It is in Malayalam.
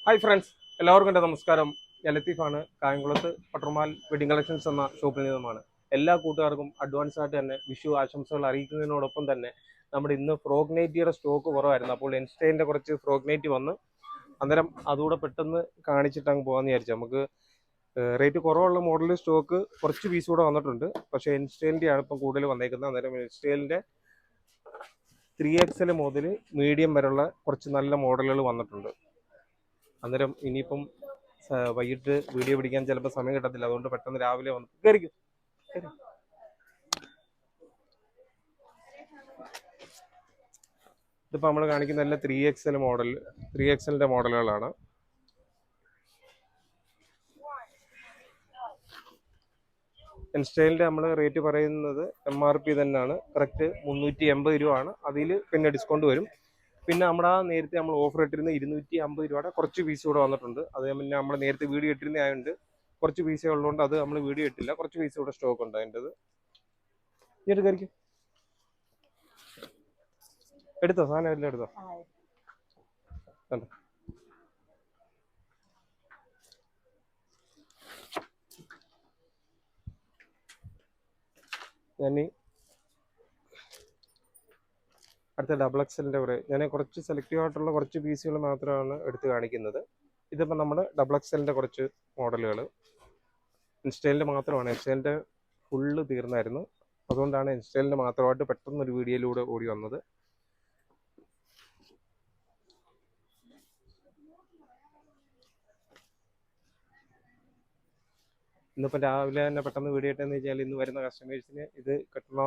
ഹായ് ഫ്രണ്ട്സ്, എല്ലാവർക്കും എൻ്റെ നമസ്കാരം. ഞാൻ ലത്തീഫാണ്. കായംകുളത്ത് പട്ടർമാൽ വെഡിങ് കളക്ഷൻസ് എന്ന ഷോപ്പിൽ നിന്നുമാണ്. എല്ലാ കൂട്ടുകാർക്കും അഡ്വാൻസ് ആയിട്ട് തന്നെ വിഷു ആശംസകൾ അറിയിക്കുന്നതിനോടൊപ്പം തന്നെ നമ്മുടെ ഇന്ന് ഫ്രോഗ് നൈറ്റിയുടെ സ്റ്റോക്ക് കുറവായിരുന്നു. അപ്പോൾ എൻസ്റ്റൈൻ്റെ കുറച്ച് ഫ്രോഗ് നൈറ്റി വന്ന് അന്നേരം അതുകൂടെ പെട്ടെന്ന് കാണിച്ചിട്ട് അങ്ങ് പോകാമെന്ന് വിചാരിച്ചു. നമുക്ക് റേറ്റ് കുറവുള്ള മോഡൽ സ്റ്റോക്ക് കുറച്ച് പീസ് കൂടെ വന്നിട്ടുണ്ട്. പക്ഷേ എൻസ്റ്റൈലിൻ്റെ ആണ് ഇപ്പം കൂടുതൽ വന്നേക്കുന്നത്. അന്നേരം എൻസ്റ്റൈലിൻ്റെ 3XL മുതൽ മീഡിയം വരെയുള്ള കുറച്ച് നല്ല മോഡലുകൾ വന്നിട്ടുണ്ട്. അന്നേരം ഇനിയിപ്പം വൈകിട്ട് വീഡിയോ പിടിക്കാൻ ചിലപ്പോൾ സമയം കിട്ടത്തില്ല. അതുകൊണ്ട് പെട്ടെന്ന് രാവിലെ വന്ന് കയറിക്കും. ഇതിപ്പോൾ നമ്മൾ കാണിക്കുന്ന എല്ലാം 3XL മോഡൽ, 3XLൻ്റെ മോഡലുകളാണ്. ഇൻസ്റ്റൈലിൻ്റെ നമ്മൾ റേറ്റ് പറയുന്നത് MRP തന്നെയാണ്. കറക്റ്റ് 380 രൂപ ആണ്. അതിൽ പിന്നെ ഡിസ്കൗണ്ട് വരും. പിന്നെ നമ്മുടെ നേരത്തെ നമ്മൾ ഓഫർ ഇട്ടിരുന്ന 250 രൂപയുടെ കുറച്ച് പീസ് കൂടെ വന്നിട്ടുണ്ട്. അത് പിന്നെ നമ്മൾ നേരത്തെ വീഡിയോ ഇട്ടിരുന്ന ആയതുകൊണ്ട് കുറച്ച് പീസേ ഉള്ളതുകൊണ്ട് അത് നമ്മൾ വീഡിയോ ഇട്ടില്ല. കുറച്ച് പീസ് കൂടെ സ്റ്റോക്ക് ഉണ്ട് അതിൻ്റെത്. ഈ കയറിക്കും, എടുത്തോ, സാധനം എല്ലാം എടുത്തോ. കണ്ടോ, ഞാൻ അടുത്ത XXLൻ്റെ കൂടെ ഞാൻ കുറച്ച് സെലക്റ്റീവ് ആയിട്ടുള്ള കുറച്ച് പീസുകൾ മാത്രമാണ് എടുത്ത് കാണിക്കുന്നത്. ഇതിപ്പോൾ നമ്മൾ XXLൻ്റെ കുറച്ച് മോഡലുകൾ ഇൻസ്റ്റൈലിൻ്റെ മാത്രമാണ്. ഇൻസ്റ്റൈലിൻ്റെ ഫുള്ള് തീർന്നായിരുന്നു. അതുകൊണ്ടാണ് ഇൻസ്റ്റൈലിൻ്റെ മാത്രമായിട്ട് പെട്ടെന്നൊരു വീഡിയോയിലൂടെ ഓടി വന്നത്. ഇന്നിപ്പോൾ രാവിലെ തന്നെ പെട്ടെന്ന് വീഡിയോ ഇട്ടെന്ന് വെച്ചാൽ ഇന്ന് വരുന്ന കസ്റ്റമേഴ്സിന് ഇത് കിട്ടണം